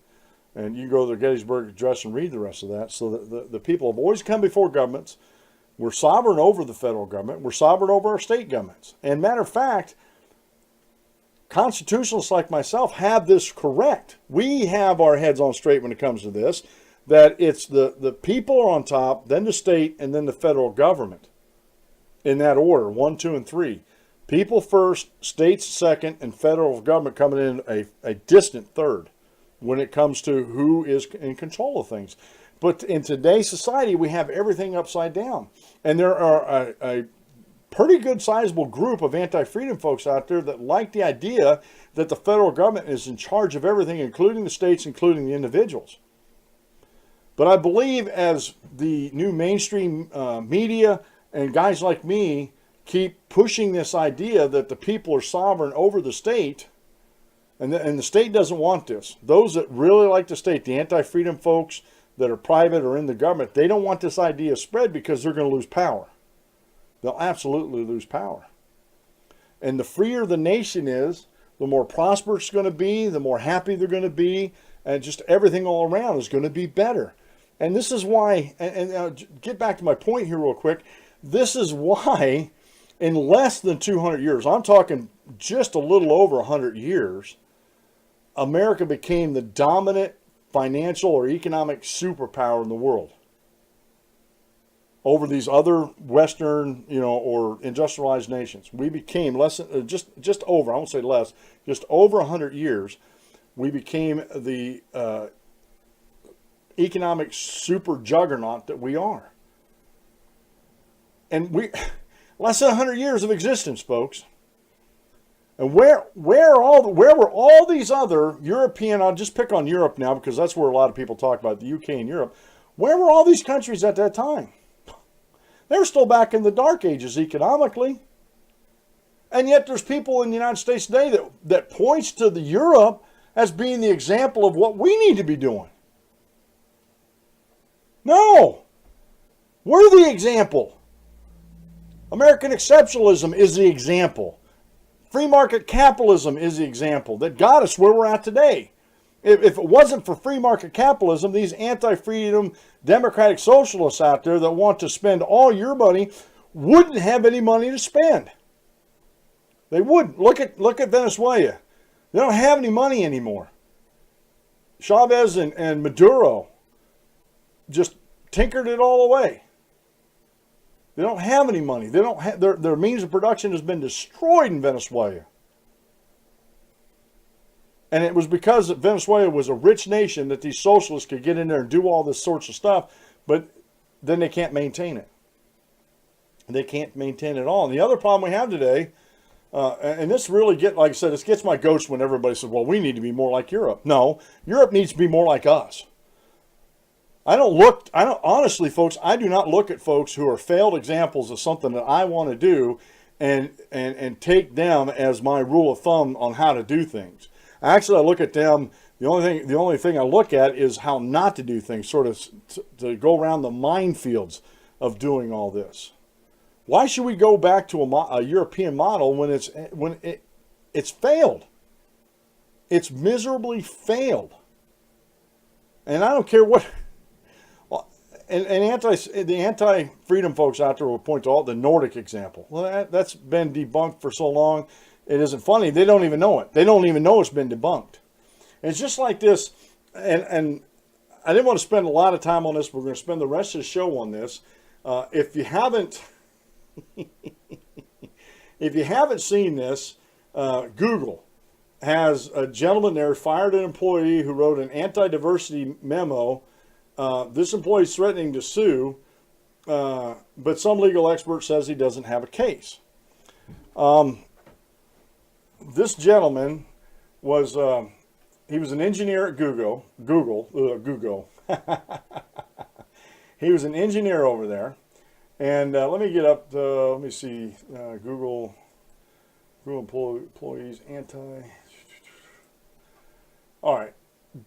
And you can go to the Gettysburg Address and read the rest of that. So the people have always come before governments. We're sovereign over the federal government. We're sovereign over our state governments. And matter of fact, constitutionalists like myself have this correct. We have our heads on straight when it comes to this, that it's the people are on top, then the state, and then the federal government. In that order, 1, 2, and 3. People first, states second, and federal government coming in a distant third when it comes to who is in control of things. But in today's society, we have everything upside down. And there are a pretty good sizable group of anti-freedom folks out there that like the idea that the federal government is in charge of everything, including the states, including the individuals. But I believe as the new mainstream media and guys like me keep pushing this idea that the people are sovereign over the state, and the state doesn't want this. Those that really like the state, the anti-freedom folks that are private or in the government, they don't want this idea spread because they're going to lose power. They'll absolutely lose power. And the freer the nation is, the more prosperous it's going to be, the more happy they're going to be, and just everything all around is going to be better. And this is why, and get back to my point here real quick, this is why in less than 200 years, I'm talking just a little over 100 years, America became the dominant financial or economic superpower in the world over these other Western, or industrialized nations. We became less than, just over, I won't say less, just over 100 years, we became the economic super juggernaut that we are. And less than 100 years of existence, folks. And where were all these other European, I'll just pick on Europe now because that's where a lot of people talk about the UK and Europe. Where were all these countries at that time? They were still back in the dark ages economically. And yet there's people in the United States today that points to the Europe as being the example of what we need to be doing. No. We're the example. American exceptionalism is the example. Free market capitalism is the example that got us where we're at today. If it wasn't for free market capitalism, these anti-freedom democratic socialists out there that want to spend all your money wouldn't have any money to spend. They wouldn't. Look at Venezuela. They don't have any money anymore. Chavez and Maduro just tinkered it all away. They don't have any money. They don't have, their means of production has been destroyed in Venezuela. And it was because Venezuela was a rich nation that these socialists could get in there and do all this sorts of stuff, but then they can't maintain it. They can't maintain it at all. And the other problem we have today, and this really like I said, this gets my goats when everybody says, well, we need to be more like Europe. No, Europe needs to be more like us. Honestly, folks, I do not look at folks who are failed examples of something that I want to do and take them as my rule of thumb on how to do things. Actually, I look at them, the only thing I look at is how not to do things, sort of to go around the minefields of doing all this. Why should we go back to a European model when it's failed? It's miserably failed. And I don't care what. And the anti-freedom folks out there will point to the Nordic example. Well, that's been debunked for so long, it isn't funny. They don't even know it. They don't even know it's been debunked. And it's just like this, and I didn't want to spend a lot of time on this. We're going to spend the rest of the show on this. If you haven't seen this, Google has a gentleman there fired an employee who wrote an anti-diversity memo. This employee is threatening to sue, but some legal expert says he doesn't have a case. This gentleman was he was an engineer at Google. He was an engineer over there, and let me get up. Let me see. Google employees All right.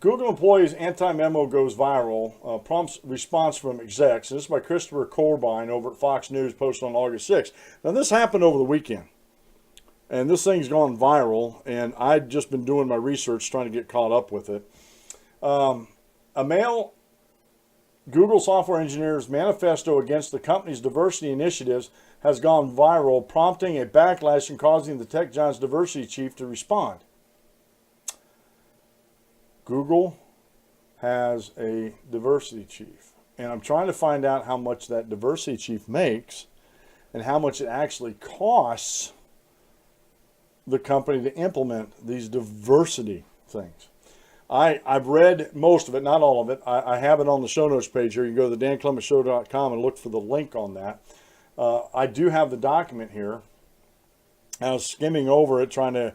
Google employees anti-memo goes viral, prompts response from execs. This is by Christopher Corbine over at Fox News, posted on August 6th. Now, this happened over the weekend, and this thing's gone viral, and I'd just been doing my research trying to get caught up with it. A male Google software engineer's manifesto against the company's diversity initiatives has gone viral, prompting a backlash and causing the tech giant's diversity chief to respond. Google has a diversity chief, and I'm trying to find out how much that diversity chief makes and how much it actually costs the company to implement these diversity things. I've read most of it, not all of it. I have it on the show notes page here. You can go to the danclemenshow.com and look for the link on that. I do have the document here. I was skimming over it, trying to,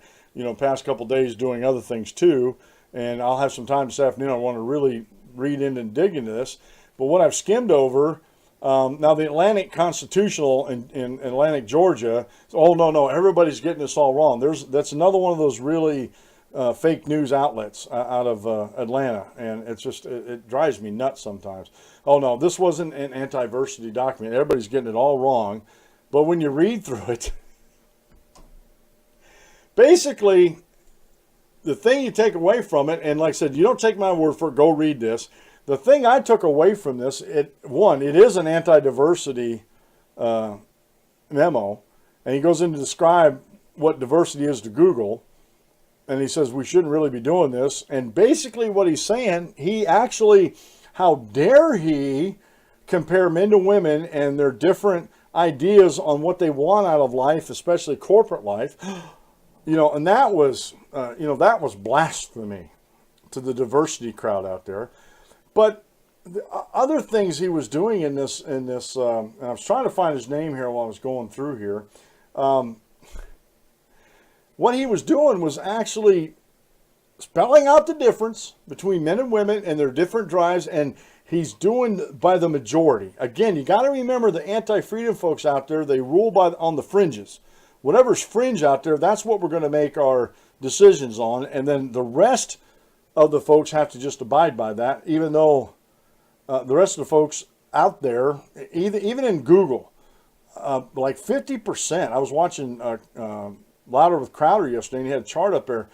past couple days doing other things too. And I'll have some time this afternoon. I want to really read in and dig into this. But what I've skimmed over, now the Atlantic Constitutional in Atlantic, Georgia, oh, no, everybody's getting this all wrong. That's another one of those really fake news outlets out of Atlanta. And it's just, it drives me nuts sometimes. Oh, no, this wasn't an anti-diversity document. Everybody's getting it all wrong. But when you read through it, basically, the thing you take away from it, and like I said, you don't take my word for it, go read this. The thing I took away from this, it is an anti-diversity memo, and he goes in to describe what diversity is to Google, and he says we shouldn't really be doing this. And basically what he's saying, how dare he compare men to women and their different ideas on what they want out of life, especially corporate life. And that was blasphemy to the diversity crowd out there. But the other things he was doing in this, and I was trying to find his name here while I was going through here. What he was doing was actually spelling out the difference between men and women and their different drives, and he's doing by the majority. Again, you got to remember the anti-freedom folks out there, they rule on the fringes. Whatever's fringe out there, that's what we're going to make our decisions on. And then the rest of the folks have to just abide by that, even though the rest of the folks out there, even in Google, like 50%, I was watching Louder with Crowder yesterday, and he had a chart up there,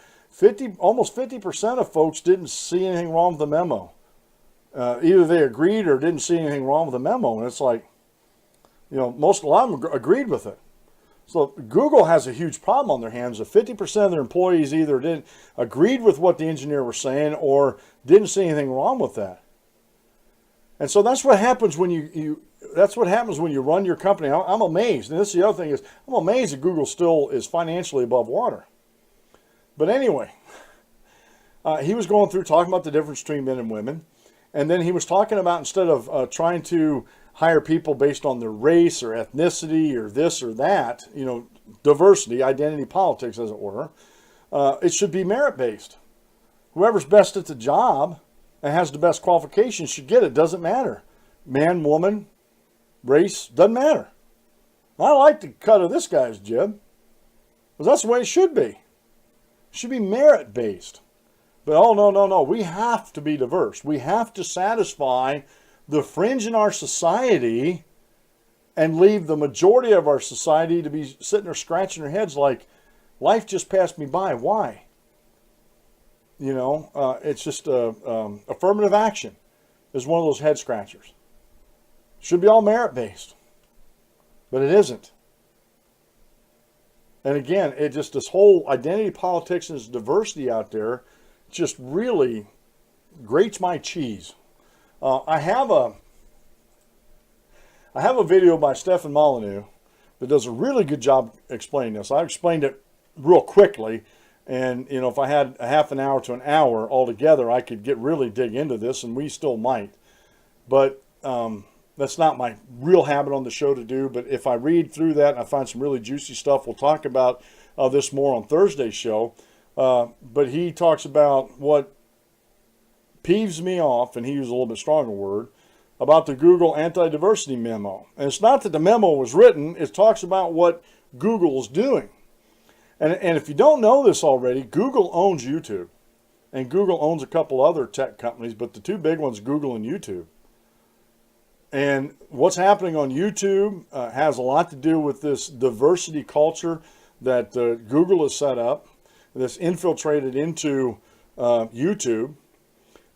almost 50% of folks didn't see anything wrong with the memo. Either they agreed or didn't see anything wrong with the memo. And it's like, A lot of them agreed with it. So Google has a huge problem on their hands. If 50% of their employees either didn't agreed with what the engineer was saying or didn't see anything wrong with that. And so that's what happens when you run your company. I'm amazed. And this is the other thing is I'm amazed that Google still is financially above water. But anyway, he was going through talking about the difference between men and women. And then he was talking about instead of trying to hire people based on their race or ethnicity or this or that, diversity, identity politics, as it were, it should be merit-based. Whoever's best at the job and has the best qualifications should get it. Doesn't matter. Man, woman, race, doesn't matter. I like the cut of this guy's jib because that's the way it should be. It should be merit-based. But no. We have to be diverse. We have to satisfy the fringe in our society and leave the majority of our society to be sitting there scratching their heads like, life just passed me by. Why? It's just affirmative action is one of those head scratchers. Should be all merit-based, but it isn't. And again, this whole identity politics and this diversity out there just really grates my cheese. I have a video by Stefan Molyneux that does a really good job explaining this. I explained it real quickly, and if I had a half an hour to an hour altogether, I could really dig into this, and we still might. But that's not my real habit on the show to do. But if I read through that and I find some really juicy stuff, we'll talk about this more on Thursday's show. But he talks about what peeves me off, and he used a little bit stronger word, about the Google anti-diversity memo. And it's not that the memo was written, it talks about what Google is doing. And if you don't know this already, Google owns YouTube. And Google owns a couple other tech companies, but the two big ones, Google and YouTube. And what's happening on YouTube has a lot to do with this diversity culture that Google has set up, that's infiltrated into YouTube.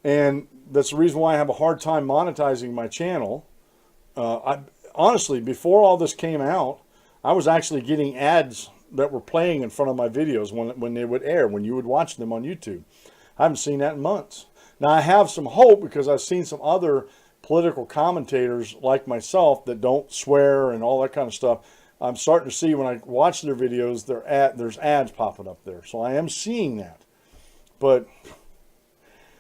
And that's the reason why I have a hard time monetizing my channel. Honestly, before all this came out, I was actually getting ads that were playing in front of my videos when they would air, when you would watch them on YouTube. I haven't seen that in months. Now, I have some hope because I've seen some other political commentators like myself that don't swear and all that kind of stuff. I'm starting to see when I watch their videos, there's ads popping up there. So I am seeing that. But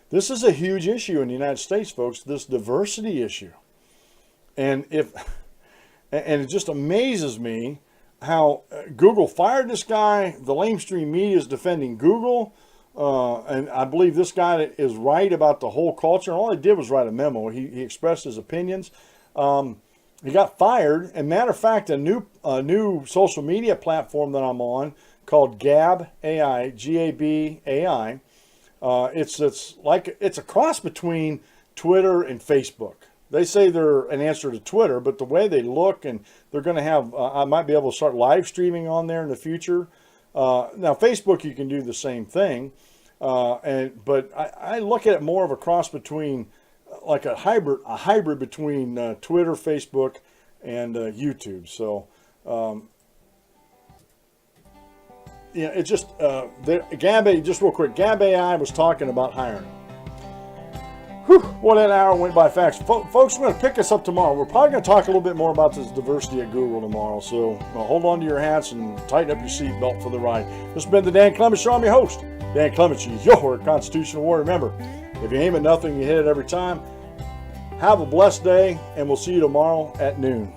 this is a huge issue in the United States, folks, this diversity issue. And it just amazes me how Google fired this guy. The lamestream media is defending Google. And I believe this guy is right about the whole culture. And all he did was write a memo. He expressed his opinions. He got fired. And matter of fact, a new social media platform that I'm on called Gab AI, G-A-B-A-I. It's a cross between Twitter and Facebook. They say they're an answer to Twitter, but the way they look, and they're going to have, I might be able to start live streaming on there in the future. Now, Facebook, you can do the same thing, but I look at it more of a cross between, like a hybrid between Twitter, Facebook, and YouTube. So, it's just just real quick. Gab AI was talking about hiring. Whew, what an hour went by fast. Folks, we're going to pick this up tomorrow. We're probably going to talk a little bit more about this diversity at Google tomorrow. So hold on to your hats and tighten up your seatbelt for the ride. This has been the Dan Clements Show. I'm your host, Dan Clements, your constitutional warrior. Remember, if you aim at nothing, you hit it every time. Have a blessed day, and we'll see you tomorrow at noon.